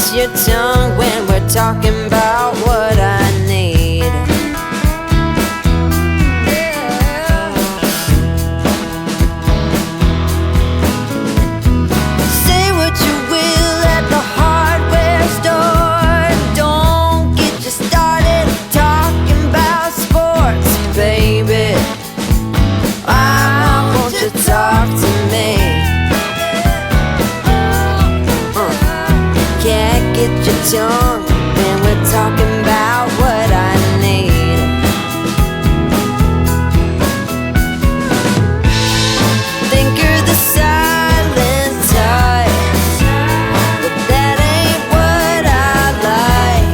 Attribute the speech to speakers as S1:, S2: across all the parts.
S1: kiss your tongue when we're talking about what I need. Say what you will at the hardware store. Don't get you started talking about sports, baby. I want you to talk to me. Can't get your tongue when we're talking about what I need. Think you're the silent type, but that ain't what I like.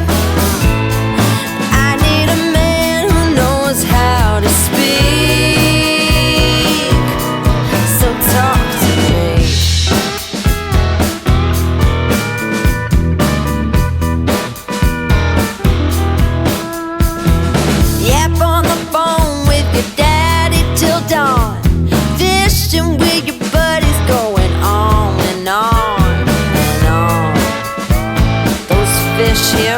S1: I need a man who knows how to speak, so talk to me. Yap on the phone with your daddy till dawn, fishing with your buddies, going on and on and on. Those fish here